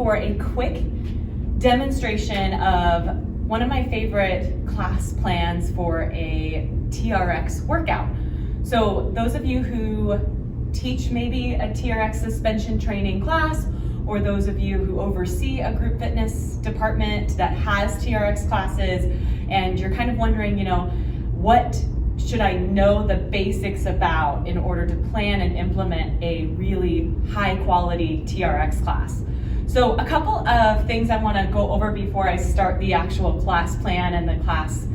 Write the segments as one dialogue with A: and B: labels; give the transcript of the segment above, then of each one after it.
A: for a quick demonstration of one of my favorite class plans for a TRX workout. So those of you who teach maybe a TRX suspension training class, or those of you who oversee a group fitness department that has TRX classes, and you're kind of wondering, what should I know the basics about in order to plan and implement a really high quality TRX class. So a couple of things I want to go over before I start the actual class plan and the class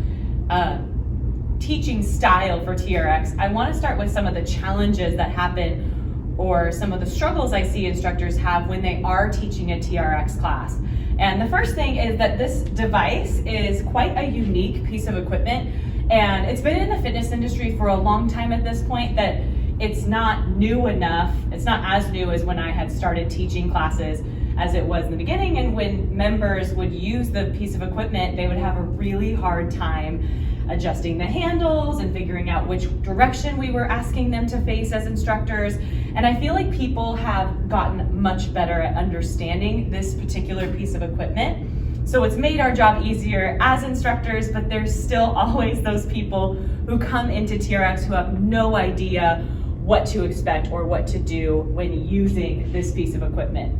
A: teaching style for TRX. I want to start with some of the challenges that happen or some of the struggles I see instructors have when they are teaching a TRX class. And the first thing is that this device is quite a unique piece of equipment, and it's been in the fitness industry for a long time at this point that it's not new enough. It's not as new as when I had started teaching classes as it was in the beginning, and when members would use the piece of equipment, they would have a really hard time adjusting the handles and figuring out which direction we were asking them to face as instructors. And I feel like people have gotten much better at understanding this particular piece of equipment. So it's made our job easier as instructors, but there's still always those people who come into TRX who have no idea what to expect or what to do when using this piece of equipment.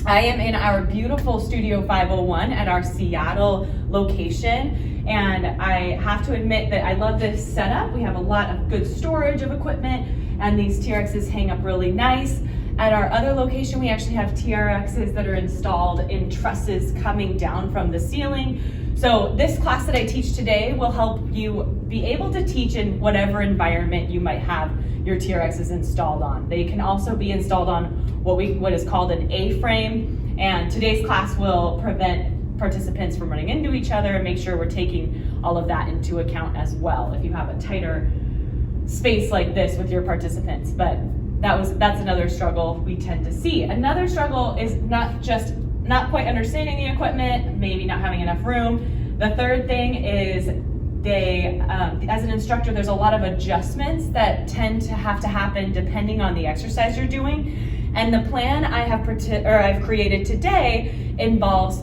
A: I am in our beautiful Studio 501 at our Seattle location, and I have to admit that I love this setup. We have a lot of good storage of equipment, and these TRXs hang up really nice. At our other location, we actually have TRXs that are installed in trusses coming down from the ceiling. So this class that I teach today will help you be able to teach in whatever environment you might have your TRXs installed on. They can also be installed on what is called an A-frame, and today's class will prevent participants from running into each other and make sure we're taking all of that into account as well if you have a tighter space like this with your participants. But that's another struggle we tend to see. Another struggle is not quite understanding the equipment, maybe not having enough room. The third thing is as an instructor, there's a lot of adjustments that tend to have to happen depending on the exercise you're doing. And the plan I've created today involves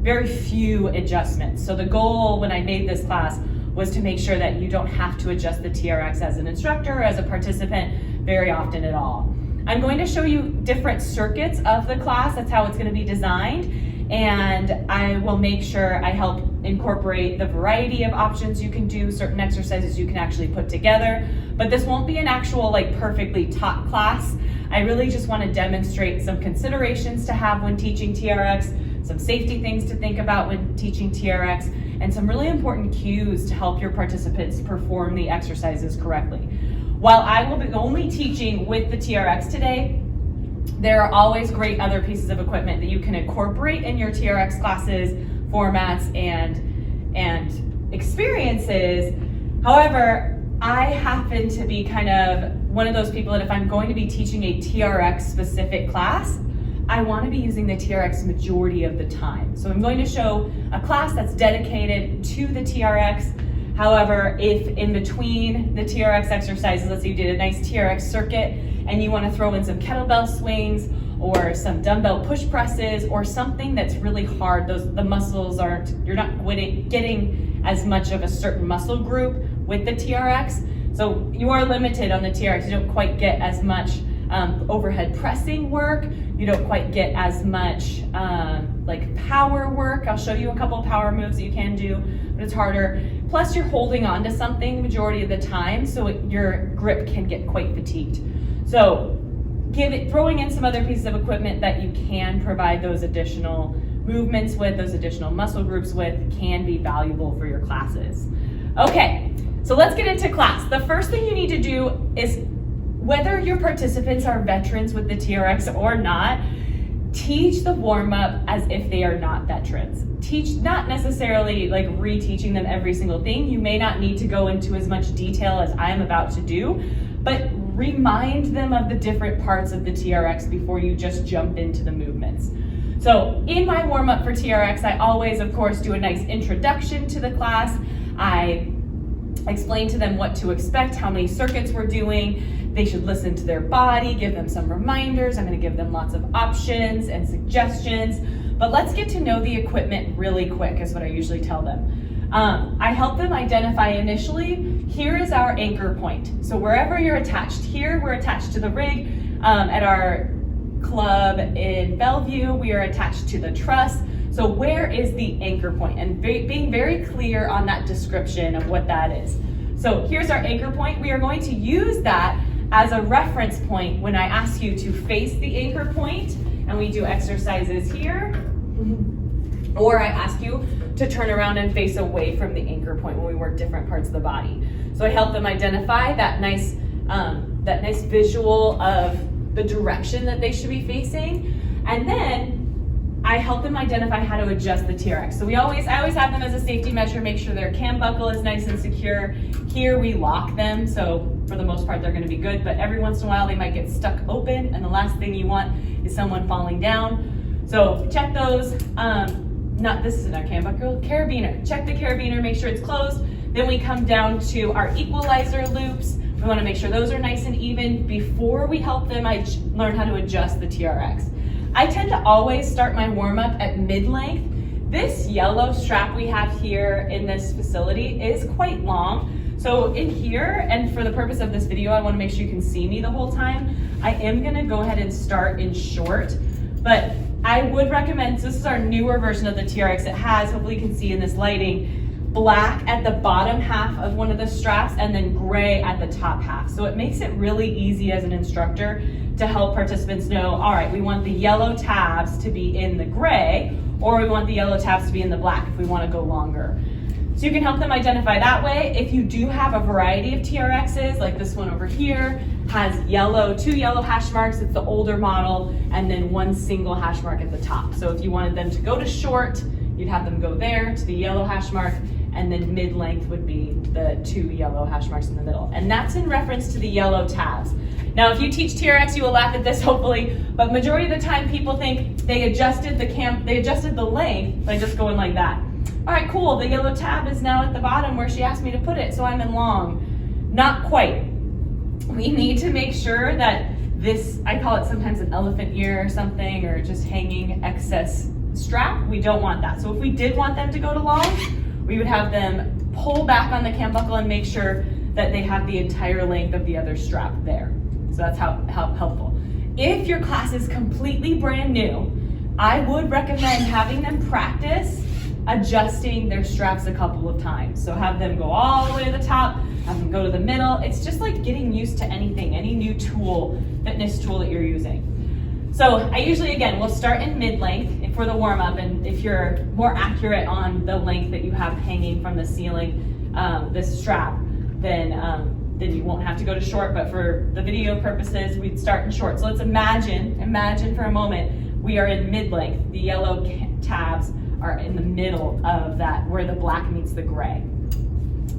A: very few adjustments. So the goal when I made this class was to make sure that you don't have to adjust the TRX as an instructor or as a participant very often at all. I'm going to show you different circuits of the class. That's how it's going to be designed. And I will make sure I help incorporate the variety of options you can do, certain exercises you can actually put together. But this won't be an actual perfectly taught class. I really just want to demonstrate some considerations to have when teaching TRX, some safety things to think about when teaching TRX, and some really important cues to help your participants perform the exercises correctly. While I will be only teaching with the TRX today, there are always great other pieces of equipment that you can incorporate in your TRX classes, formats, and experiences. However, I happen to be kind of one of those people that if I'm going to be teaching a TRX specific class, I want to be using the TRX majority of the time. So I'm going to show a class that's dedicated to the TRX. However, if in between the TRX exercises, let's say you did a nice TRX circuit and you want to throw in some kettlebell swings or some dumbbell push presses or something that's really hard, the muscles you're not getting as much of a certain muscle group with the TRX. So you are limited on the TRX. You don't quite get as much overhead pressing work. You don't quite get as much power work. I'll show you a couple of power moves that you can do, but it's harder. Plus you're holding on to something majority of the time, so your grip can get quite fatigued. So throwing in some other pieces of equipment that you can provide those additional movements with, those additional muscle groups with, can be valuable for your classes. Okay, so let's get into class. The first thing you need to do is, whether your participants are veterans with the TRX or not, teach the warm-up as if they are not veterans. Teach, not necessarily reteaching them every single thing. You may not need to go into as much detail as I am about to do, but remind them of the different parts of the TRX before you just jump into the movements. So in my warm-up for TRX, I always, of course, do a nice introduction to the class. I explain to them what to expect, how many circuits we're doing. They should listen to their body, give them some reminders. I'm going to give them lots of options and suggestions. But let's get to know the equipment really quick is what I usually tell them. I help them identify initially, here is our anchor point. So wherever you're attached, here we're attached to the rig. At our club in Bellevue, we are attached to the truss. So where is the anchor point? And being very clear on that description of what that is. So here's our anchor point. We are going to use that as a reference point when I ask you to face the anchor point, and we do exercises here, or I ask you to turn around and face away from the anchor point when we work different parts of the body. So I help them identify that nice visual of the direction that they should be facing, and then I help them identify how to adjust the TRX. So I always have them as a safety measure, make sure their cam buckle is nice and secure. Here we lock them, so for the most part they're gonna be good, but every once in a while they might get stuck open, and the last thing you want is someone falling down. So check those, this isn't our cam buckle, carabiner. Check the carabiner, make sure it's closed. Then we come down to our equalizer loops. We wanna make sure those are nice and even. Before we help them, I learn how to adjust the TRX. I tend to always start my warm-up at mid-length. This yellow strap we have here in this facility is quite long. So in here, and for the purpose of this video, I wanna make sure you can see me the whole time. I am gonna go ahead and start in short, but I would recommend, so this is our newer version of the TRX. It has, hopefully you can see in this lighting, black at the bottom half of one of the straps and then gray at the top half. So it makes it really easy as an instructor to help participants know, all right, we want the yellow tabs to be in the gray, or we want the yellow tabs to be in the black if we want to go longer. So you can help them identify that way. If you do have a variety of TRXs, like this one over here, has two yellow hash marks, it's the older model, and then one single hash mark at the top. So if you wanted them to go to short, you'd have them go there to the yellow hash mark, and then mid-length would be the 2 yellow hash marks in the middle. And that's in reference to the yellow tabs. Now, if you teach TRX, you will laugh at this hopefully, but majority of the time people think they adjusted the length by just going like that. All right, cool, the yellow tab is now at the bottom where she asked me to put it, so I'm in long. Not quite. We need to make sure that this, I call it sometimes an elephant ear or something, or just hanging excess strap. We don't want that. So if we did want them to go to long, we would have them pull back on the cam buckle and make sure that they have the entire length of the other strap there. So that's how helpful. If your class is completely brand new, I would recommend having them practice adjusting their straps a couple of times. So have them go all the way to the top, have them go to the middle. It's just like getting used to anything, any new tool, fitness tool that you're using. So I usually, again, we'll start in mid-length for the warm-up, and if you're more accurate on the length that you have hanging from the ceiling, this strap, then you won't have to go to short, but for the video purposes, we'd start in short. So let's imagine for a moment, we are in mid-length. The yellow tabs are in the middle of that, where the black meets the gray.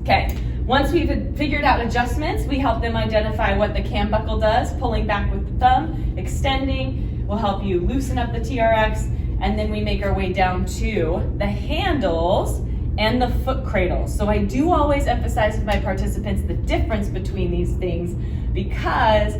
A: Okay, once we've figured out adjustments, we help them identify what the cam buckle does, pulling back with the thumb, extending, will help you loosen up the TRX, and then we make our way down to the handles and the foot cradles. So I do always emphasize with my participants the difference between these things, because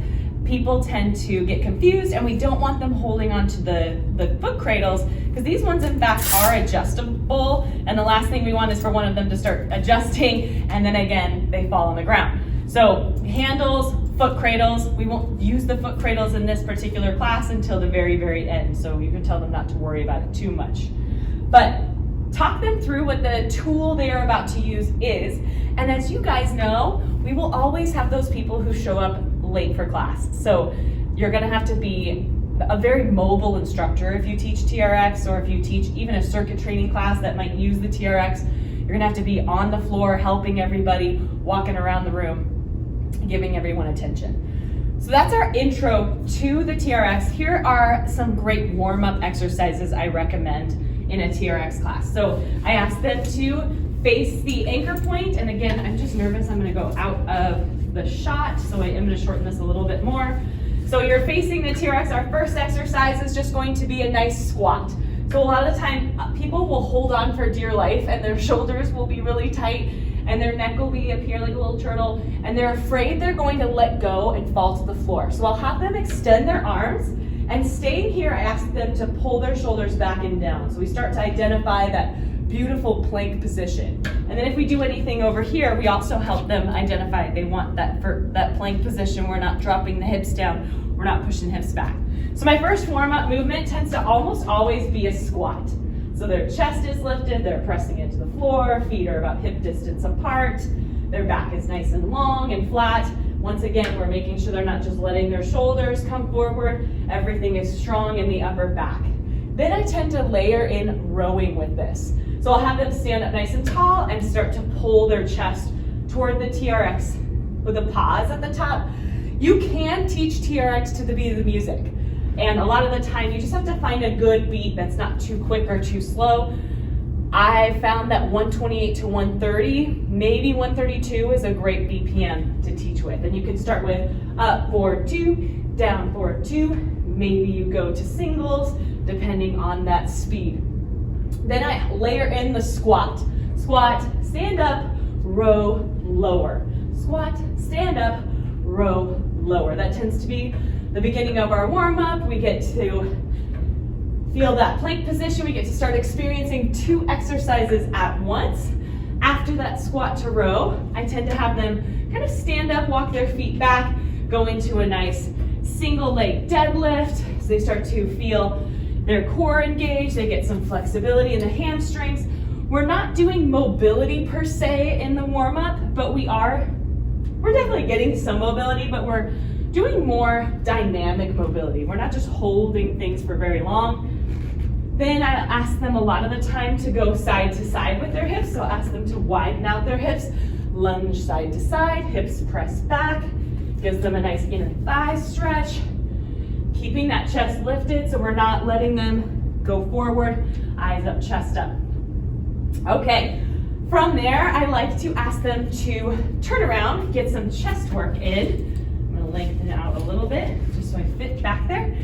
A: people tend to get confused and we don't want them holding onto the foot cradles, because these ones in fact are adjustable, and the last thing we want is for one of them to start adjusting and then again they fall on the ground. So handles, foot cradles, we won't use the foot cradles in this particular class until the very, very end, so you can tell them not to worry about it too much. But talk them through what the tool they are about to use is, and as you guys know, we will always have those people who show up late for class. So you're gonna have to be a very mobile instructor if you teach TRX, or if you teach even a circuit training class that might use the TRX. You're gonna have to be on the floor helping everybody, walking around the room, giving everyone attention. So that's our intro to the TRX. Here are some great warm-up exercises I recommend in a TRX class. So I ask them to face the anchor point, and again, I'm just nervous, I'm gonna go out of the shot, so I am gonna shorten this a little bit more. So you're facing the TRX. Our first exercise is just going to be a nice squat. So a lot of the time, people will hold on for dear life and their shoulders will be really tight, and their neck will be up here like a little turtle, and they're afraid they're going to let go and fall to the floor. So I'll have them extend their arms, and staying here, I ask them to pull their shoulders back and down. So we start to identify that beautiful plank position. And then if we do anything over here, we also help them identify they want that for that plank position. We're not dropping the hips down, we're not pushing hips back. So my first warm-up movement tends to almost always be a squat. So their chest is lifted, they're pressing into the floor, feet are about hip distance apart, their back is nice and long and flat. Once again, we're making sure they're not just letting their shoulders come forward, everything is strong in the upper back. Then I tend to layer in rowing with this. So I'll have them stand up nice and tall and start to pull their chest toward the TRX with a pause at the top. You can teach TRX to the beat of the music. And a lot of the time, you just have to find a good beat that's not too quick or too slow. I found that 128 to 130, maybe 132 is a great BPM to teach with. And you can start with up, forward, 2, down, forward, 2. Maybe you go to singles, depending on that speed. Then I layer in the squat. Squat, stand up, row, lower. Squat, stand up, row, lower. That tends to be the beginning of our warm-up. We get to feel that plank position. We get to start experiencing 2 exercises at once. After that squat to row, I tend to have them kind of stand up, walk their feet back, go into a nice single leg deadlift. So they start to feel their core engaged, they get some flexibility in the hamstrings. We're not doing mobility per se in the warm-up, but we're definitely getting some mobility, but we're doing more dynamic mobility. We're not just holding things for very long. Then I ask them a lot of the time to go side to side with their hips. So I'll ask them to widen out their hips, lunge side to side, hips press back, gives them a nice inner thigh stretch, keeping that chest lifted so we're not letting them go forward, eyes up, chest up. Okay, from there, I like to ask them to turn around, get some chest work in. I'm gonna lengthen it out a little bit, just so I fit back there.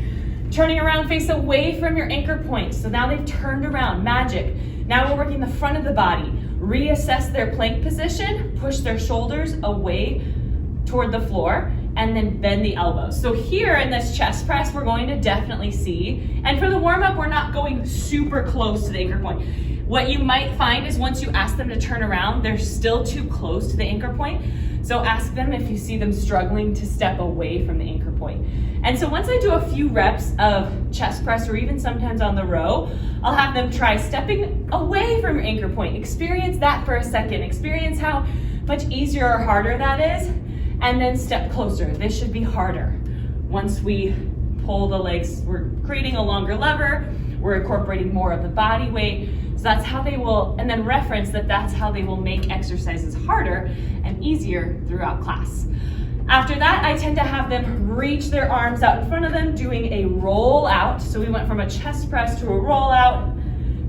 A: Turning around, face away from your anchor point. So now they've turned around, magic. Now we're working the front of the body. Reassess their plank position, push their shoulders away toward the floor, and then bend the elbows. So here in this chest press, we're going to definitely see, and for the warm-up, we're not going super close to the anchor point. What you might find is once you ask them to turn around, they're still too close to the anchor point. So ask them if you see them struggling to step away from the anchor point. And so once I do a few reps of chest press, or even sometimes on the row, I'll have them try stepping away from your anchor point. Experience that for a second. Experience how much easier or harder that is, and then step closer. This should be harder. Once we pull the legs, we're creating a longer lever, we're incorporating more of the body weight. So that's how they will, and then reference that that's how they will make exercises harder and easier throughout class. After that, I tend to have them reach their arms out in front of them, doing a roll out. So we went from a chest press to a roll out,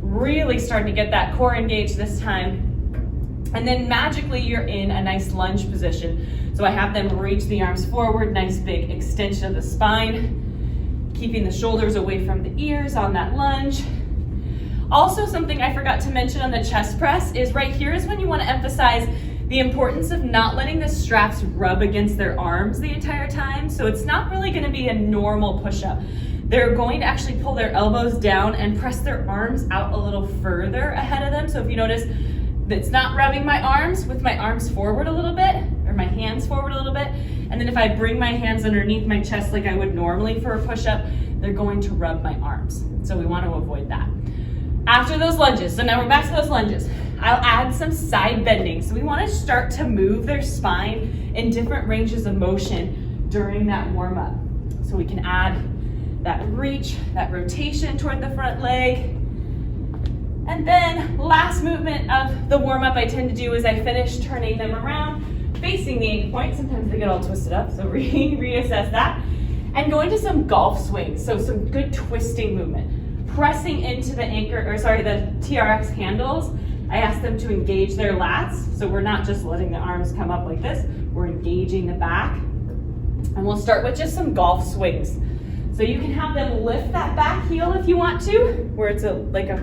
A: really starting to get that core engaged this time. And then magically you're in a nice lunge position. So I have them reach the arms forward, nice big extension of the spine, keeping the shoulders away from the ears on that lunge. Also, something I forgot to mention on the chest press is right here is when you want to emphasize the importance of not letting the straps rub against their arms the entire time. So it's not really going to be a normal push-up. They're going to actually pull their elbows down and press their arms out a little further ahead of them. So if you notice, it's not rubbing my arms with my arms forward a little bit, or my hands forward a little bit. And then if I bring my hands underneath my chest like I would normally for a push-up, they're going to rub my arms. So we want to avoid that. After those lunges, so now we're back to those lunges, I'll add some side bending. So we want to start to move their spine in different ranges of motion during that warm-up. So we can add that reach, that rotation toward the front leg. And then last movement of the warm-up I tend to do is I finish turning them around, facing the anchor point. Sometimes they get all twisted up, so reassess that. And going to some golf swings, so some good twisting movement. Pressing into the the TRX handles, I ask them to engage their lats. So we're not just letting the arms come up like this, we're engaging the back. And we'll start with just some golf swings. So you can have them lift that back heel if you want to, where it's like a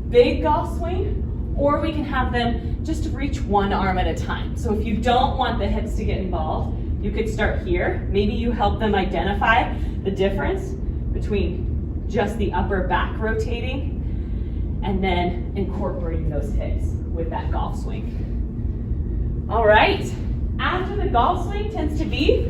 A: big golf swing, or we can have them just reach one arm at a time. So if you don't want the hips to get involved, you could start here. Maybe you help them identify the difference between just the upper back rotating and then incorporating those hips with that golf swing. All right, after the golf swing tends to be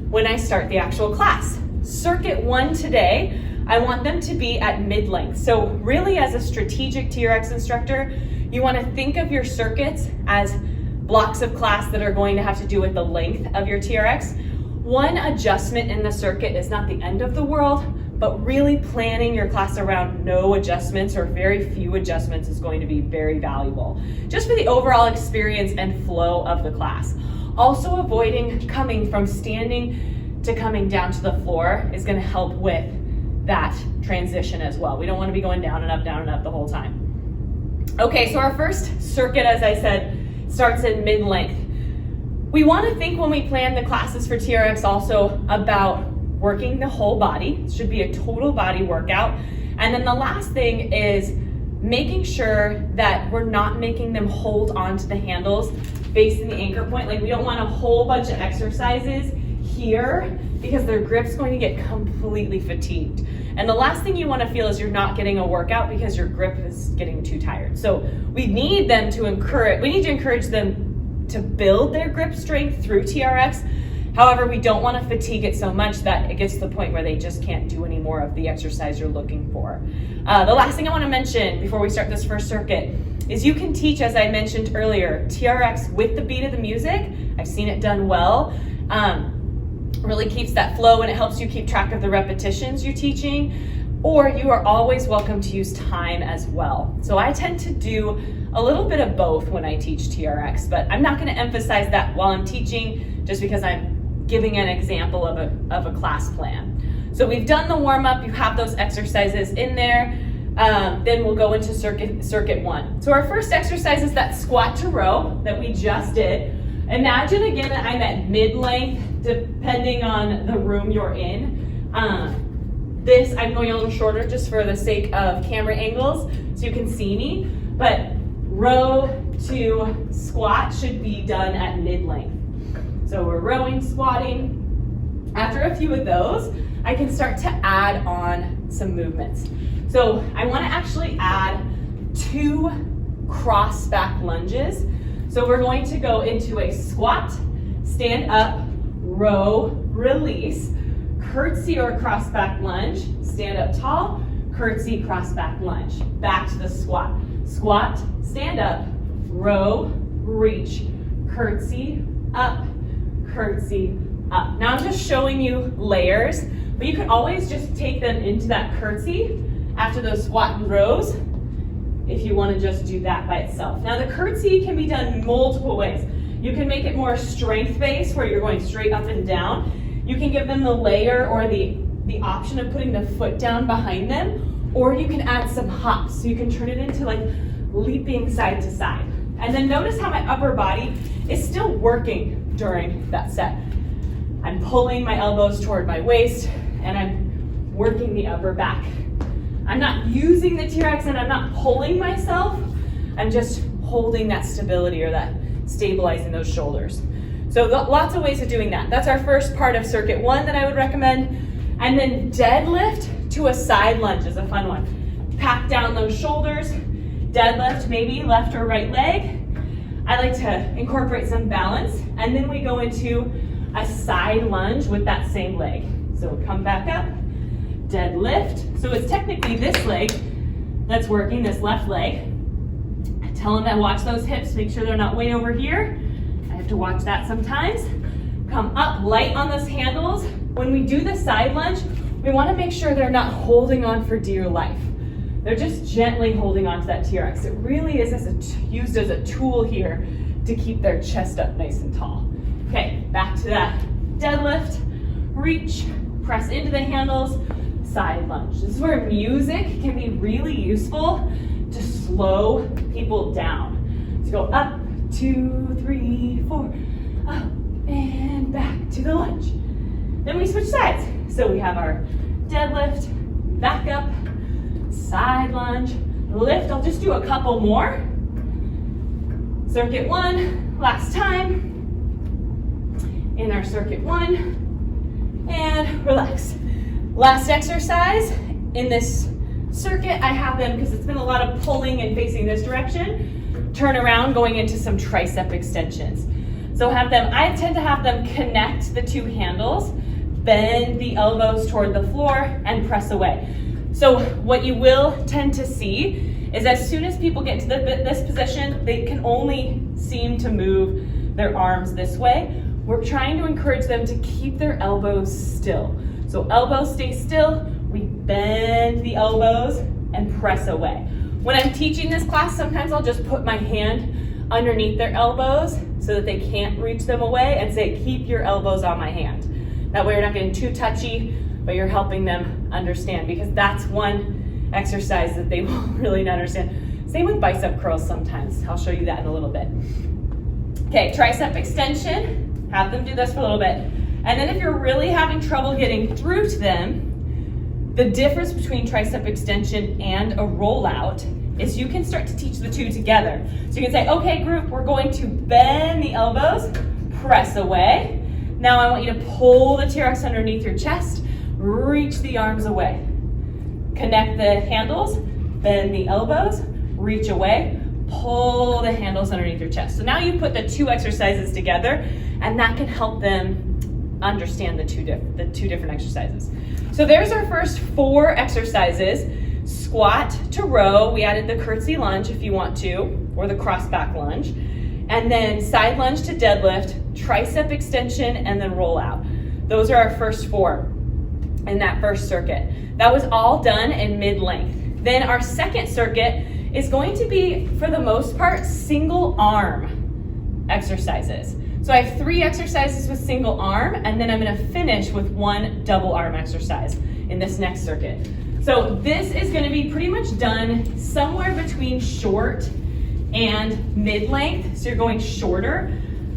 A: when I start the actual class. Circuit 1 today, I want them to be at mid-length. So really, as a strategic TRX instructor, you want to think of your circuits as blocks of class that are going to have to do with the length of your TRX. One adjustment in the circuit is not the end of the world, but really planning your class around no adjustments or very few adjustments is going to be very valuable, just for the overall experience and flow of the class. Also, avoiding coming from standing to coming down to the floor is going to help with that transition as well. We don't want to be going down and up the whole time. Okay, so our first circuit, as I said, starts in mid-length. We want to think when we plan the classes for TRX also about working the whole body. It should be a total body workout. And then the last thing is making sure that we're not making them hold onto the handles facing the anchor point. Like, we don't want a whole bunch of exercises here because their grip's going to get completely fatigued. And the last thing you want to feel is you're not getting a workout because your grip is getting too tired. So we need to encourage them to build their grip strength through TRX. However, we don't want to fatigue it so much that it gets to the point where they just can't do any more of the exercise you're looking for. The last thing I want to mention before we start this first circuit is you can teach, as I mentioned earlier, TRX with the beat of the music. I've seen it done well. Really keeps that flow and it helps you keep track of the repetitions you're teaching. Or you are always welcome to use time as well. So I tend to do a little bit of both when I teach TRX, but I'm not going to emphasize that while I'm teaching just because I'm giving an example of a class plan. So we've done the warm-up, you have those exercises in there, then we'll go into circuit 1. So our first exercise is that squat to row that we just did. Imagine again that I'm at mid-length, depending on the room you're in. I'm going a little shorter just for the sake of camera angles so you can see me, but row to squat should be done at mid-length. So we're rowing, squatting. After a few of those, I can start to add on some movements. So I want to actually add 2 cross back lunges. So we're going to go into a squat, stand up, row, release, curtsy or cross back lunge, stand up tall, curtsy, cross back lunge. Back to the squat. Squat, stand up, row, reach, curtsy, up, curtsy, up. Now I'm just showing you layers, but you can always just take them into that curtsy after those squat and rows if you want to just do that by itself. Now the curtsy can be done multiple ways. You can make it more strength-based where you're going straight up and down. You can give them the layer or the option of putting the foot down behind them, or you can add some hops. So you can turn it into like leaping side to side. And then notice how my upper body is still working during that set. I'm pulling my elbows toward my waist and I'm working the upper back. I'm not using the TRX and I'm not pulling myself. I'm just holding that stability or that stabilizing those shoulders. So lots of ways of doing that. That's our first part of circuit 1 that I would recommend. And then deadlift to a side lunge is a fun one. Pack down those shoulders, deadlift maybe left or right leg. I like to incorporate some balance, and then we go into a side lunge with that same leg. So come back up, deadlift. So it's technically this leg that's working, this left leg. I tell them to watch those hips, make sure they're not way over here. I have to watch that sometimes. Come up light on those handles. When we do the side lunge, we want to make sure they're not holding on for dear life. They're just gently holding on to that TRX. It really is used as a tool here to keep their chest up nice and tall. Okay, back to that deadlift, reach, press into the handles, side lunge. This is where music can be really useful to slow people down. So go up, 2, 3, 4, up, and back to the lunge. Then we switch sides. So we have our deadlift, back up, side lunge, lift. I'll just do a couple more. Circuit 1, last time. In our circuit 1, and relax. Last exercise in this circuit, I have them, because it's been a lot of pulling and facing this direction, turn around going into some tricep extensions. So I tend to have them connect the two handles, bend the elbows toward the floor, and press away. So what you will tend to see is as soon as people get to this position, they can only seem to move their arms this way. We're trying to encourage them to keep their elbows still. So elbows stay still, we bend the elbows and press away. When I'm teaching this class, sometimes I'll just put my hand underneath their elbows so that they can't reach them away and say, keep your elbows on my hand. That way you're not getting too touchy, but you're helping them understand, because that's one exercise that they will really not understand. Same with bicep curls sometimes. I'll show you that in a little bit. Okay, tricep extension. Have them do this for a little bit. And then if you're really having trouble getting through to them, the difference between tricep extension and a rollout is you can start to teach the two together. So you can say, okay group, we're going to bend the elbows, press away. Now I want you to pull the TRX underneath your chest, reach the arms away. Connect the handles, bend the elbows, reach away, pull the handles underneath your chest. So now you put the two exercises together, and that can help them understand the two different exercises. So there's our first 4 exercises. Squat to row, we added the curtsy lunge if you want to, or the cross back lunge. And then side lunge to deadlift, tricep extension, and then roll out. Those are our first 4 in that first circuit. That was all done in mid-length. Then our second circuit is going to be, for the most part, single arm exercises. So I have 3 exercises with single arm, and then I'm gonna finish with 1 double arm exercise in this next circuit. So this is gonna be pretty much done somewhere between short and mid-length, so you're going shorter.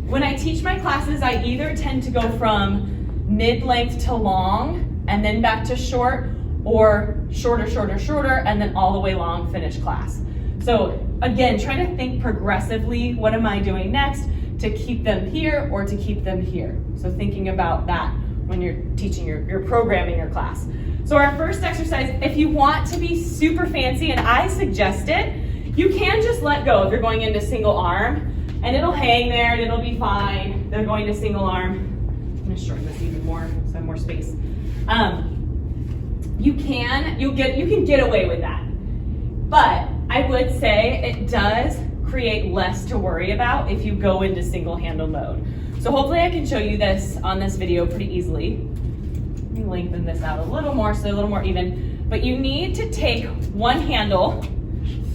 A: When I teach my classes, I either tend to go from mid-length to long, and then back to short, or shorter, shorter, shorter, and then all the way long, finish class. So again, trying to think progressively, what am I doing next to keep them here or to keep them here? So thinking about that when you're teaching, you're programming your class. So our first exercise, if you want to be super fancy, and I suggest it, you can just let go if you're going into single arm, and it'll hang there and it'll be fine. They're going to single arm. I'm gonna shorten this even more so I have more space. You can get away with that. But I would say it does create less to worry about if you go into single handle mode. So hopefully I can show you this on this video pretty easily. Let me lengthen this out a little more so a little more even. But you need to take one handle,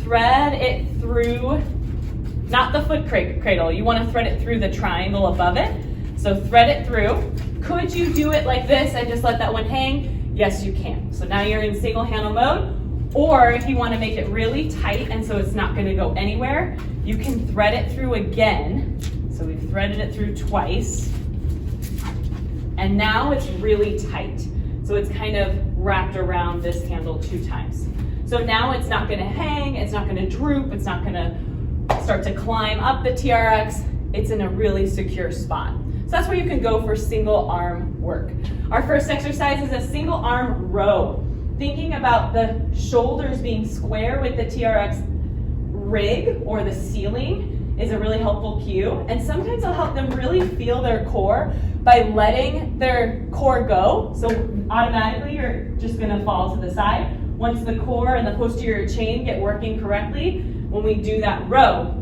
A: thread it through, not the foot cradle, you want to thread it through the triangle above it. So thread it through. Could you do it like this and just let that one hang? Yes, you can. So now you're in single handle mode. Or if you want to make it really tight and so it's not going to go anywhere, you can thread it through again. So we've threaded it through twice. And now it's really tight. So it's kind of wrapped around this handle 2 times. So now it's not going to hang, it's not going to droop, it's not going to start to climb up the TRX. It's in a really secure spot. So that's where you can go for single arm work. Our first exercise is a single arm row. Thinking about the shoulders being square with the TRX rig or the ceiling is a really helpful cue. And sometimes it'll help them really feel their core by letting their core go. So automatically you're just gonna fall to the side. Once the core and the posterior chain get working correctly, when we do that row,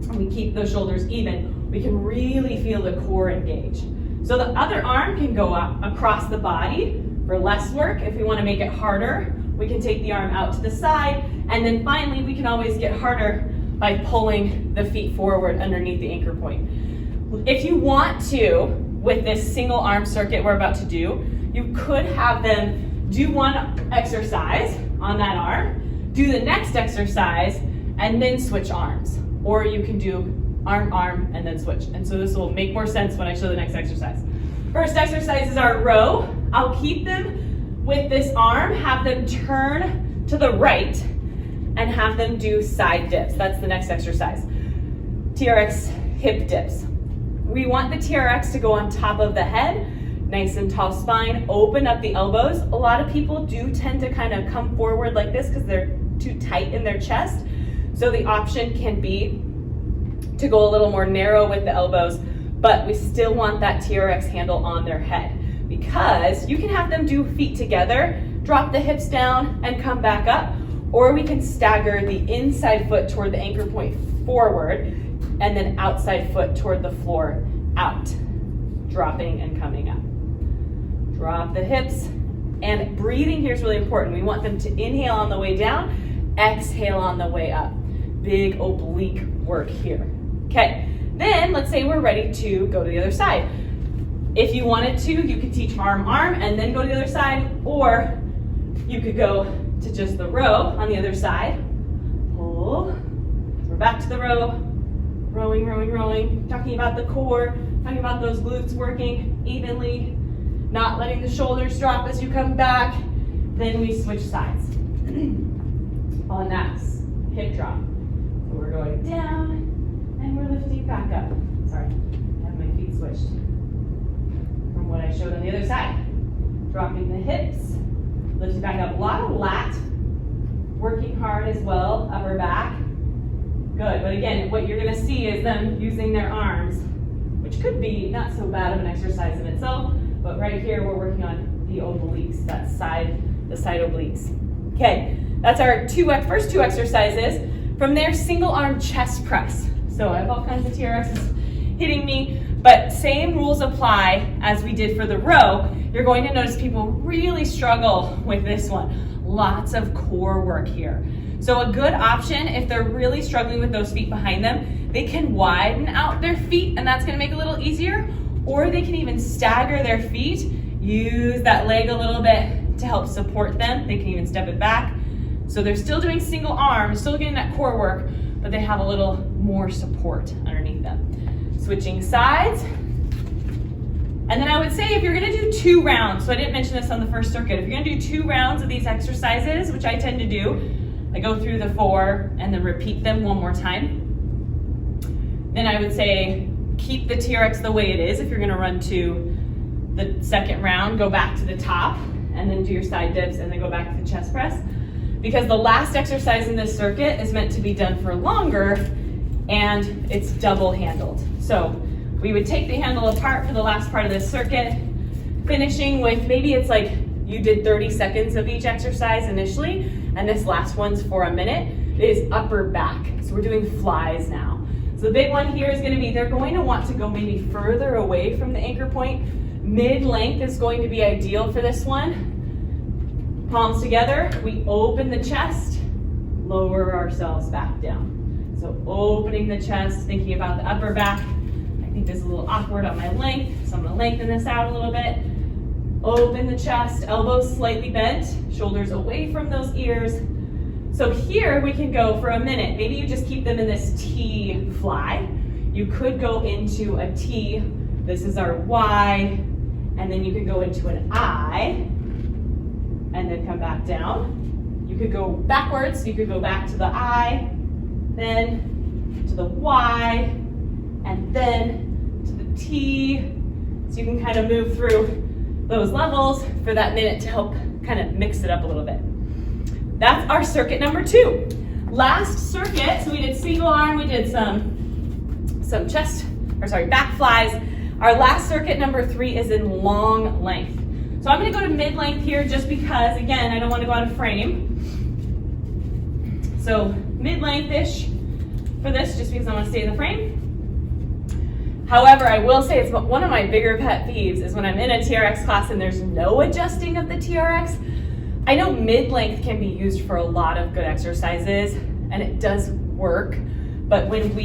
A: and we keep those shoulders even, we can really feel the core engage. So the other arm can go up across the body for less work. If we want to make it harder, we can take the arm out to the side, and then finally we can always get harder by pulling the feet forward underneath the anchor point. If you want to, with this single arm circuit we're about to do, you could have them do one exercise on that arm, do the next exercise, and then switch arms. Or you can do arm, arm, and then switch. And so this will make more sense when I show the next exercise. First exercise is our row. I'll keep them with this arm, have them turn to the right, and have them do side dips. That's the next exercise. TRX Hip Dips. We want the TRX to go on top of the head, nice and tall spine, open up the elbows. A lot of people do tend to kind of come forward like this because they're too tight in their chest. So the option can be to go a little more narrow with the elbows, but we still want that TRX handle on their head, because you can have them do feet together, drop the hips down and come back up, or we can stagger the inside foot toward the anchor point forward and then outside foot toward the floor out, dropping and coming up. Drop the hips, and breathing here is really important. We want them to inhale on the way down, exhale on the way up. Big oblique work here. Okay, then let's say we're ready to go to the other side. If you wanted to, you could teach arm, and then go to the other side, or you could go to just the row on the other side. Pull. We're back to the row. Rowing, rowing, rowing. Talking about the core, talking about those glutes working evenly, not letting the shoulders drop as you come back. Then we switch sides on that hip drop. So we're going down and we're lifting back up. Sorry, I have my feet switched from what I showed on the other side. Dropping the hips, lifting back up. A lot of lat, working hard as well, upper back. Good, but again, what you're gonna see is them using their arms, which could be not so bad of an exercise in itself, but right here we're working on the obliques, the side obliques. Okay, that's our first two exercises. From there, single arm chest press. So I have all kinds of TRXs hitting me, but same rules apply as we did for the row. You're going to notice people really struggle with this one. Lots of core work here. So a good option, if they're really struggling with those feet behind them, they can widen out their feet, and that's gonna make it a little easier, or they can even stagger their feet, use that leg a little bit to help support them. They can even step it back. So they're still doing single arm, still getting that core work, but they have a little more support underneath them. Switching sides. And then I would say if you're gonna do 2 rounds, so I didn't mention this on the first circuit, if you're gonna do 2 rounds of these exercises, which I tend to do, I go through the 4 and then repeat them one more time. Then I would say keep the TRX the way it is. If you're gonna run to the second round, go back to the top and then do your side dips and then go back to the chest press. Because the last exercise in this circuit is meant to be done for longer and it's double handled. So we would take the handle apart for the last part of this circuit, finishing with maybe it's like you did 30 seconds of each exercise initially, and this last one's for a minute. It is upper back. So we're doing flies now. So the big one here is gonna be, they're going to want to go maybe further away from the anchor point. Mid-length is going to be ideal for this one. Palms together, we open the chest, lower ourselves back down. So opening the chest, thinking about the upper back. I think this is a little awkward on my length, so I'm gonna lengthen this out a little bit. Open the chest, elbows slightly bent, shoulders away from those ears. So here we can go for a minute. Maybe you just keep them in this T fly. You could go into a T. This is our Y. And then you could go into an I. And then come back down. You could go backwards. You could go back to the I. Then to the Y. And then to the T. So you can kind of move through those levels for that minute to help kind of mix it up a little bit. That's our circuit number 2. Last circuit, so we did single arm, we did some back flies. Our last circuit number 3 is in long length. So I'm gonna go to mid-length here just because, again, I don't wanna go out of frame. So mid-length-ish for this, just because I wanna stay in the frame. However, I will say it's one of my bigger pet peeves is when I'm in a TRX class and there's no adjusting of the TRX. I know mid-length can be used for a lot of good exercises and it does work, but when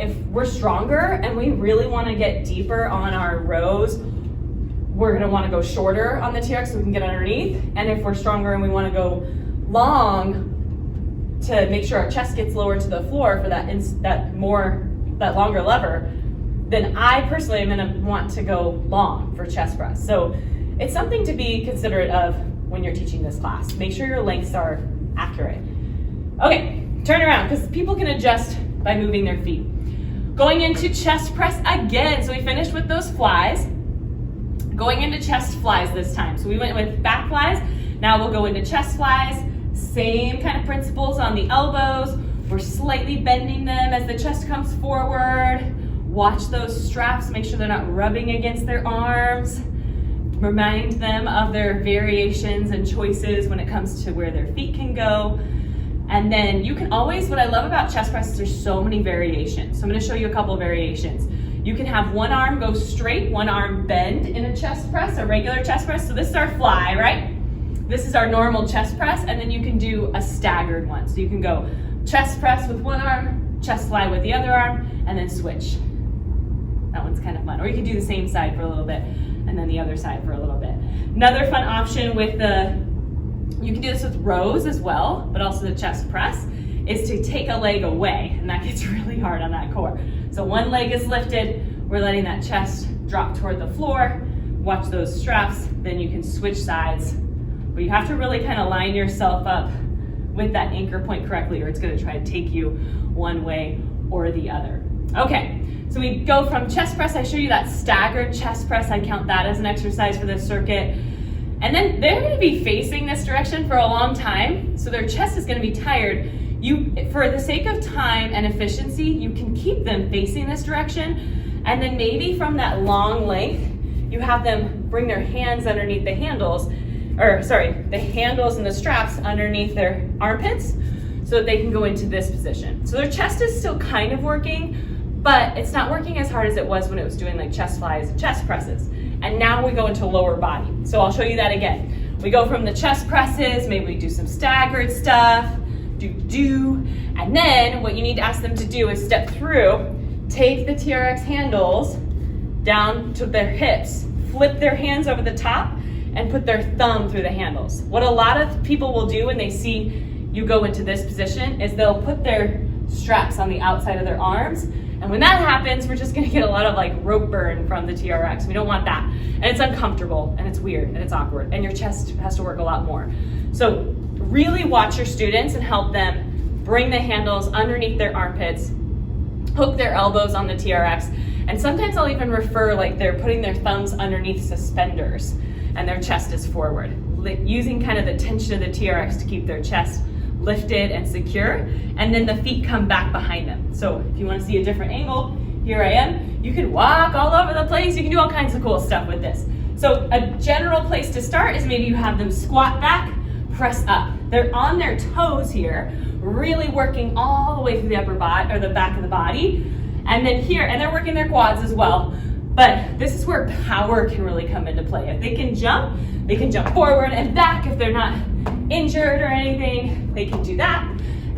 A: if we're stronger and we really want to get deeper on our rows, we're going to want to go shorter on the TRX so we can get underneath. And if we're stronger and we want to go long to make sure our chest gets lower to the floor for that longer lever, then I personally am gonna want to go long for chest press. So it's something to be considerate of when you're teaching this class. Make sure your lengths are accurate. Okay, turn around, because people can adjust by moving their feet. Going into chest press again. So we finished with those flies. Going into chest flies this time. So we went with back flies. Now we'll go into chest flies. Same kind of principles on the elbows. We're slightly bending them as the chest comes forward. Watch those straps, make sure they're not rubbing against their arms. Remind them of their variations and choices when it comes to where their feet can go. And then you can always, what I love about chest press is there's so many variations. So I'm gonna show you a couple of variations. You can have one arm go straight, one arm bend in a chest press, a regular chest press. So this is our fly, right? This is our normal chest press, and then you can do a staggered one. So you can go chest press with one arm, chest fly with the other arm, and then switch. That one's kind of fun. Or you can do the same side for a little bit, and then the other side for a little bit. Another fun option with you can do this with rows as well, but also the chest press, is to take a leg away, and that gets really hard on that core. So one leg is lifted, we're letting that chest drop toward the floor, watch those straps, then you can switch sides. But you have to really kind of line yourself up with that anchor point correctly, or it's gonna try to take you one way or the other. Okay, so we go from chest press. I show you that staggered chest press. I count that as an exercise for this circuit. And then they're gonna be facing this direction for a long time, so their chest is gonna be tired. For the sake of time and efficiency, you can keep them facing this direction, and then maybe from that long length, you have them bring their hands underneath the handles, the handles and the straps underneath their armpits, so that they can go into this position. So their chest is still kind of working, but it's not working as hard as it was when it was doing like chest flies and chest presses. And now we go into lower body. So I'll show you that again. We go from the chest presses, maybe we do some staggered stuff, and then what you need to ask them to do is step through, take the TRX handles down to their hips, flip their hands over the top, and put their thumb through the handles. What a lot of people will do when they see you go into this position is they'll put their straps on the outside of their arms, and when that happens, we're just gonna get a lot of like rope burn from the TRX. We don't want that. And it's uncomfortable, and it's weird, and it's awkward, and your chest has to work a lot more. So really watch your students and help them bring the handles underneath their armpits, hook their elbows on the TRX, and sometimes I'll even refer like they're putting their thumbs underneath suspenders and their chest is forward, using kind of the tension of the TRX to keep their chest lifted and secure, and then the feet come back behind them. So if you want to see a different angle, here I am. You can walk all over the place. You can do all kinds of cool stuff with this. So a general place to start is maybe you have them squat back, press up. They're on their toes here, really working all the way through the upper body, or the back of the body. And then here, and they're working their quads as well. But this is where power can really come into play. If they can jump forward and back. If they're not injured or anything, they can do that.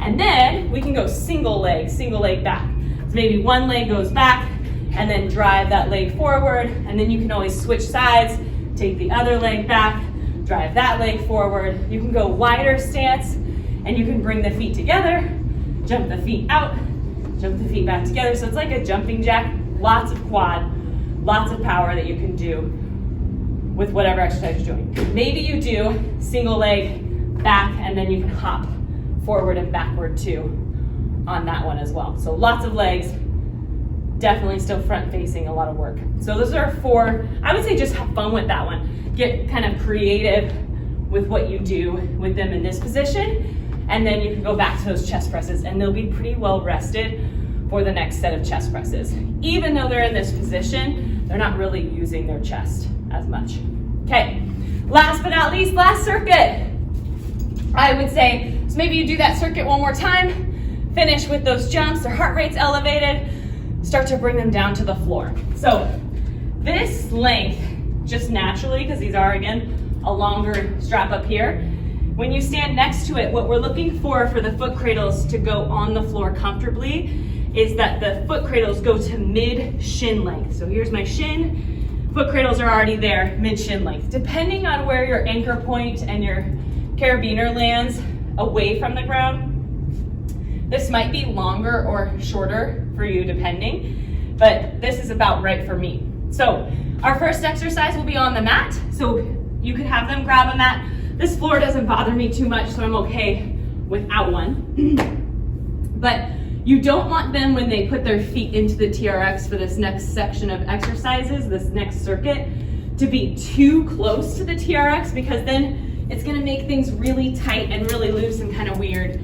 A: And then we can go single leg back. So maybe one leg goes back and then drive that leg forward. And then you can always switch sides, take the other leg back, drive that leg forward. You can go wider stance, and you can bring the feet together, jump the feet out, jump the feet back together. So it's like a jumping jack, lots of quad, lots of power that you can do with whatever exercise you're doing. Maybe you do single leg back, and then you can hop forward and backward too on that one as well. So lots of legs, definitely still front facing, a lot of work. So those are 4, I would say just have fun with that one. Get kind of creative with what you do with them in this position, and then you can go back to those chest presses, and they'll be pretty well rested for the next set of chest presses. Even though they're in this position, they're not really using their chest as much. Okay, last but not least, last circuit. I would say, so maybe you do that circuit one more time, finish with those jumps, their heart rate's elevated, start to bring them down to the floor. So this length, just naturally, because these are, again, a longer strap up here, when you stand next to it, what we're looking for the foot cradles to go on the floor comfortably is that the foot cradles go to mid shin length. So here's my shin, foot cradles are already there, mid shin length. Depending on where your anchor point and your carabiner lands away from the ground, this might be longer or shorter for you depending, but this is about right for me. So our first exercise will be on the mat. So you could have them grab a mat. This floor doesn't bother me too much, so I'm okay without one. But You don't want them, when they put their feet into the TRX for this next section of exercises, this next circuit, to be too close to the TRX, because then it's gonna make things really tight and really loose and kind of weird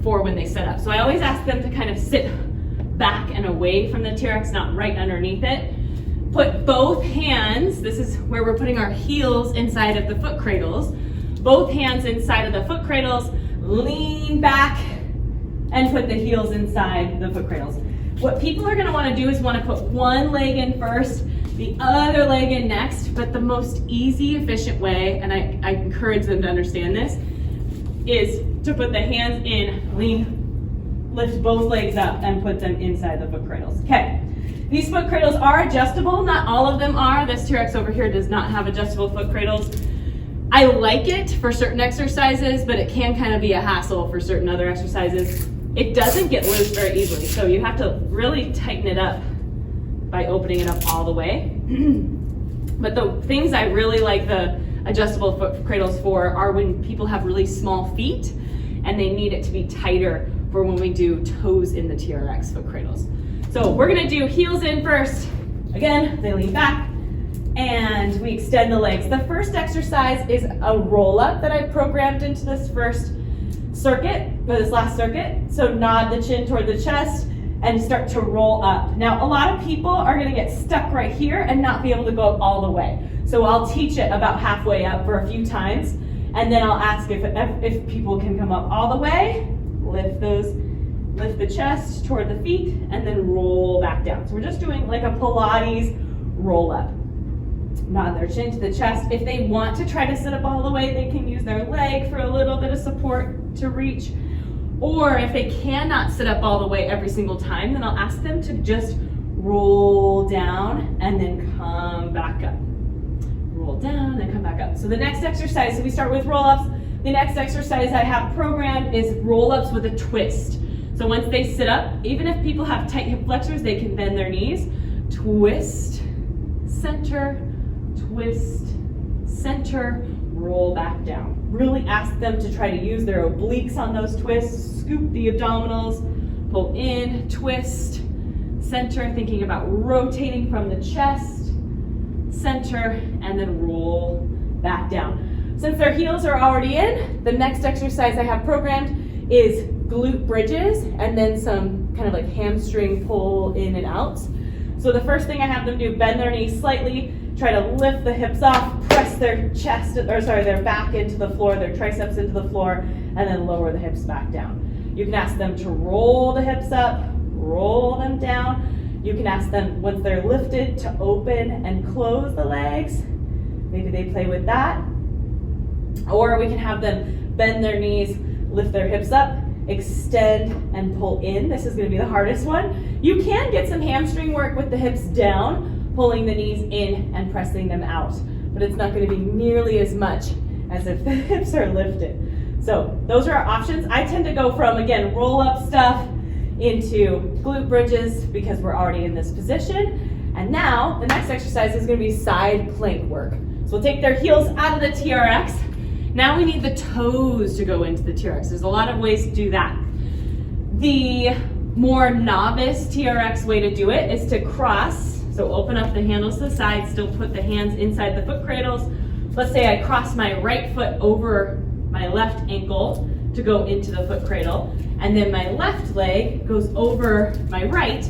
A: for when they sit up. So I always ask them to kind of sit back and away from the TRX, not right underneath it. Put both hands, this is where we're putting our heels inside of the foot cradles, both hands inside of the foot cradles, lean back, and put the heels inside the foot cradles. What people are gonna wanna do is wanna put one leg in first, the other leg in next, but the most easy, efficient way, and I encourage them to understand this, is to put the hands in, lean, lift both legs up, and put them inside the foot cradles. Okay, these foot cradles are adjustable. Not all of them are. This TRX over here does not have adjustable foot cradles. I like it for certain exercises, but it can kind of be a hassle for certain other exercises. It doesn't get loose very easily, so you have to really tighten it up by opening it up all the way. But the things I really like the adjustable foot cradles for are when people have really small feet and they need it to be tighter for when we do toes in the TRX foot cradles. So we're gonna do heels in first. Again, they lean back and we extend the legs. The first exercise is a roll up that I programmed into this first circuit, or this last circuit. So nod the chin toward the chest and start to roll up. Now, a lot of people are gonna get stuck right here and not be able to go all the way. So I'll teach it about halfway up for a few times, and then I'll ask if people can come up all the way, lift the chest toward the feet, and then roll back down. So we're just doing like a Pilates roll up. Nod their chin to the chest. If they want to try to sit up all the way, they can use their leg for a little bit of support to reach. Or if they cannot sit up all the way every single time, then I'll ask them to just roll down and then come back up. Roll down and come back up. So the next exercise, so we start with roll-ups. The next exercise I have programmed is roll-ups with a twist. So once they sit up, even if people have tight hip flexors, they can bend their knees. Twist, center, twist, center, roll back down. Really ask them to try to use their obliques on those twists. Scoop the abdominals, pull in, twist, center, thinking about rotating from the chest, center, and then roll back down. Since their heels are already in, the next exercise I have programmed is glute bridges, and then some kind of like hamstring pull in and out. So the first thing I have them do, bend their knees slightly, try to lift the hips off, press their their back into the floor, their triceps into the floor, and then lower the hips back down. You can ask them to roll the hips up, roll them down. You can ask them, once they're lifted, to open and close the legs. Maybe they play with that. Or we can have them bend their knees, lift their hips up, extend and pull in. This is going to be the hardest one. You can get some hamstring work with the hips down, pulling the knees in and pressing them out, but it's not going to be nearly as much as if the hips are lifted. So those are our options. I tend to go from, again, roll up stuff into glute bridges because we're already in this position. And now the next exercise is going to be side plank work. So we'll take their heels out of the TRX. Now we need the toes to go into the TRX. There's a lot of ways to do that. The more novice TRX way to do it is to cross. So open up the handles to the side, still put the hands inside the foot cradles. Let's say I cross my right foot over my left ankle to go into the foot cradle, and then my left leg goes over my right.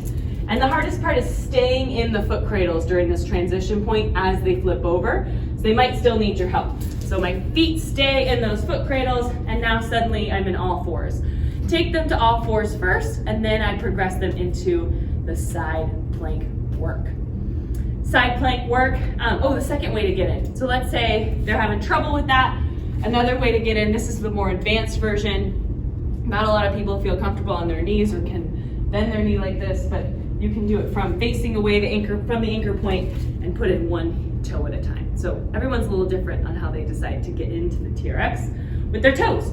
A: And the hardest part is staying in the foot cradles during this transition point as they flip over. So they might still need your help. So my feet stay in those foot cradles, and now suddenly I'm in all fours. Take them to all fours first, and then I progress them into the side plank work. Side plank work, the second way to get in. So let's say they're having trouble with that. Another way to get in, this is the more advanced version. Not a lot of people feel comfortable on their knees or can bend their knee like this, but you can do it from facing away from the anchor point and put in one toe at a time. So everyone's a little different on how they decide to get into the TRX with their toes.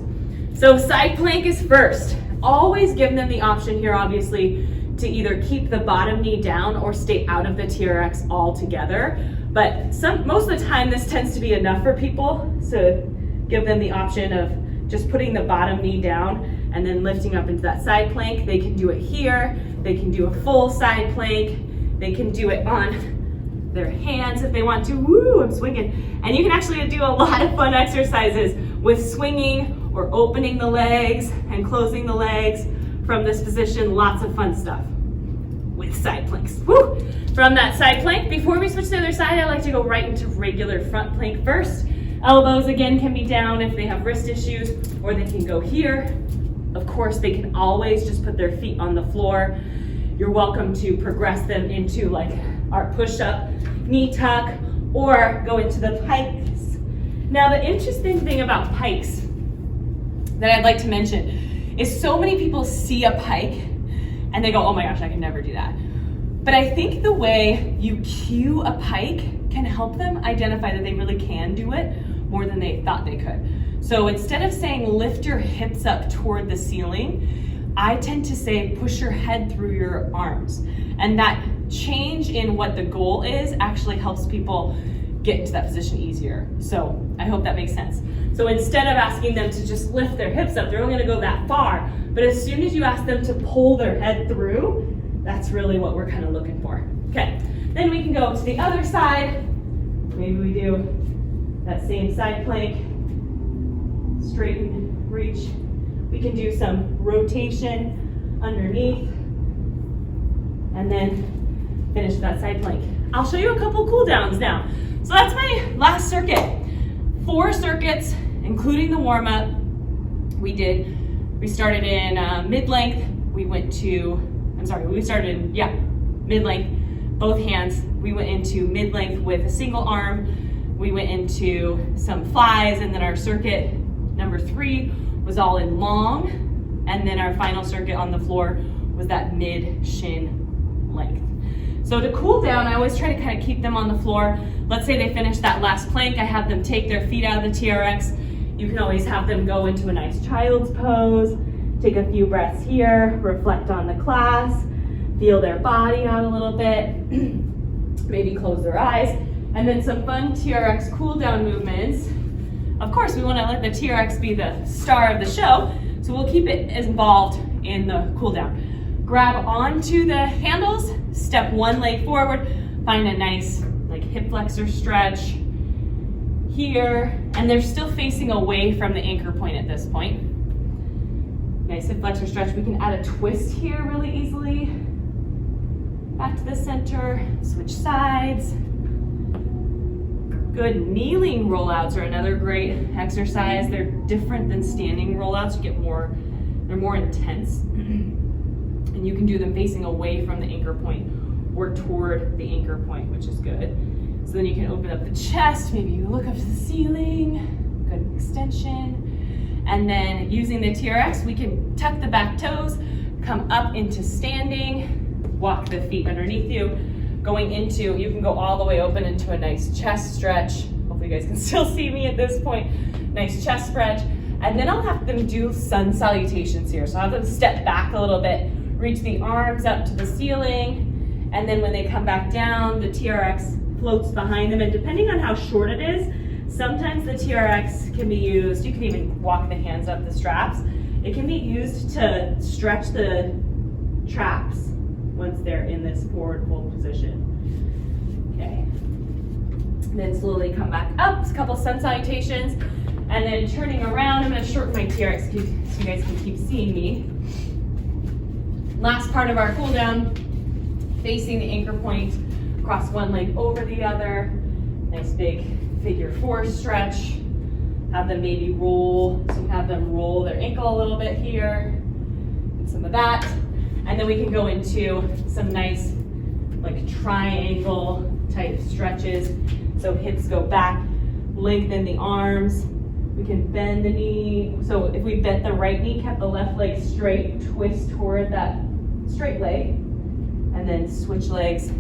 A: So side plank is first. Always give them the option here, obviously, to either keep the bottom knee down or stay out of the TRX altogether. But most of the time, this tends to be enough for people. So give them the option of just putting the bottom knee down. and then lifting up into that side plank. They can do it here. They can do a full side plank. They can do it on their hands if they want to. Woo, I'm swinging. And you can actually do a lot of fun exercises with swinging or opening the legs and closing the legs from this position. Lots of fun stuff with side planks. Woo! From that side plank, before we switch to the other side, I like to go right into regular front plank first. Elbows again can be down if they have wrist issues, or they can go here. Of course, they can always just put their feet on the floor. You're welcome to progress them into like our push-up, knee tuck, or go into the pikes. Now, the interesting thing about pikes that I'd like to mention is so many people see a pike and they go, oh my gosh, I can never do that. But I think the way you cue a pike can help them identify that they really can do it more than they thought they could. So instead of saying lift your hips up toward the ceiling, I tend to say push your head through your arms. And that change in what the goal is actually helps people get into that position easier. So I hope that makes sense. So instead of asking them to just lift their hips up, they're only gonna go that far. But as soon as you ask them to pull their head through, that's really what we're kind of looking for. Okay, then we can go to the other side. Maybe we do that same side plank, straighten, reach. We can do some rotation underneath, and then finish that side plank. I'll show you a couple cool downs now. So that's my last circuit. 4 circuits, including the warm up. We started in mid-length. We started in, mid-length, both hands. We went into mid-length with a single arm. We went into some flies, and then our circuit number 3 was all in long. And then our final circuit on the floor was that mid-shin length. So to cool down, I always try to kind of keep them on the floor. Let's say they finish that last plank, I have them take their feet out of the TRX. You can always have them go into a nice child's pose, take a few breaths here, reflect on the class, feel their body out a little bit, maybe close their eyes, and then some fun TRX cooldown movements. Of course, we want to let the TRX be the star of the show, so we'll keep it involved in the cooldown. Grab onto the handles, step one leg forward, find a nice like hip flexor stretch here, and they're still facing away from the anchor point at this point. Nice hip flexor stretch. We can add a twist here really easily. Back to the center, switch sides. Good. Kneeling rollouts are another great exercise. They're different than standing rollouts. You get they're more intense. And you can do them facing away from the anchor point or toward the anchor point, which is good. So then you can open up the chest, maybe you look up to the ceiling, good extension. And then using the TRX, we can tuck the back toes, come up into standing, walk the feet underneath you, you can go all the way open into a nice chest stretch. Hopefully you guys can still see me at this point. Nice chest stretch. And then I'll have them do sun salutations here. So I'll have them step back a little bit, reach the arms up to the ceiling, and then when they come back down, the TRX floats behind them. And depending on how short it is, sometimes the TRX can be used, you can even walk the hands up the straps. It can be used to stretch the traps once they're in this forward fold position. Okay. Then slowly come back up, a couple sun salutations, and then turning around, I'm gonna shorten my TRX so you guys can keep seeing me. Last part of our cool down, facing the anchor point, cross one leg over the other, nice big figure 4 stretch. Have them maybe roll, so you have them roll their ankle a little bit here, and some of that. And then we can go into some nice like triangle type stretches. So hips go back, lengthen the arms. We can bend the knee. So if we bent the right knee, kept the left leg straight, twist toward that straight leg, and then switch legs.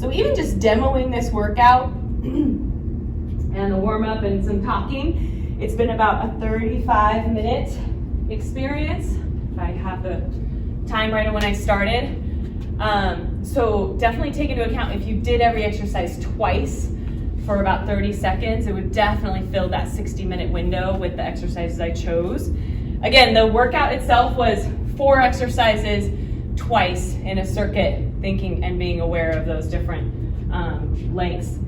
A: So even just demoing this workout and the warm up and some talking, it's been about a 35-minute experience. If I have the time right when I started. So definitely take into account if you did every exercise twice for about 30 seconds, it would definitely fill that 60-minute window with the exercises I chose. Again, the workout itself was 4 exercises twice in a circuit, thinking and being aware of those different lengths.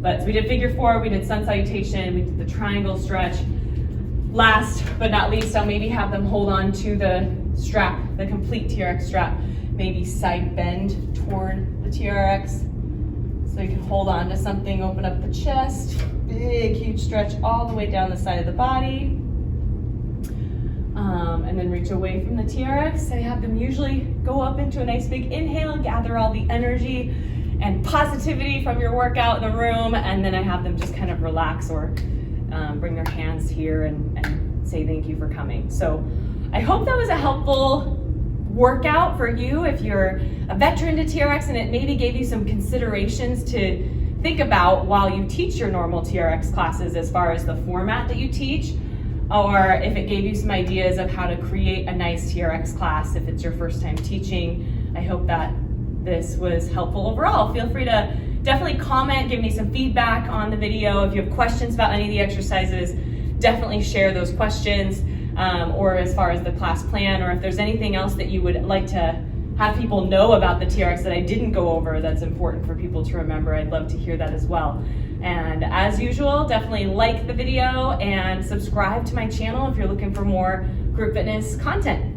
A: But so we did figure 4, we did sun salutation, we did the triangle stretch. Last but not least, I'll maybe have them hold on to the strap, the complete TRX strap, maybe side bend toward the TRX. So you can hold on to something, open up the chest, big, huge stretch all the way down the side of the body. And then reach away from the TRX. I have them usually go up into a nice big inhale, gather all the energy and positivity from your workout in the room, and then I have them just kind of relax or bring their hands here and say thank you for coming. So I hope that was a helpful workout for you if you're a veteran to TRX, and it maybe gave you some considerations to think about while you teach your normal TRX classes as far as the format that you teach, or if it gave you some ideas of how to create a nice TRX class if it's your first time teaching. I hope that this was helpful overall. Feel free to definitely comment, give me some feedback on the video. If you have questions about any of the exercises, definitely share those questions, or as far as the class plan, or if there's anything else that you would like to have people know about the TRX that I didn't go over that's important for people to remember, I'd love to hear that as well. And as usual, definitely like the video and subscribe to my channel if you're looking for more group fitness content.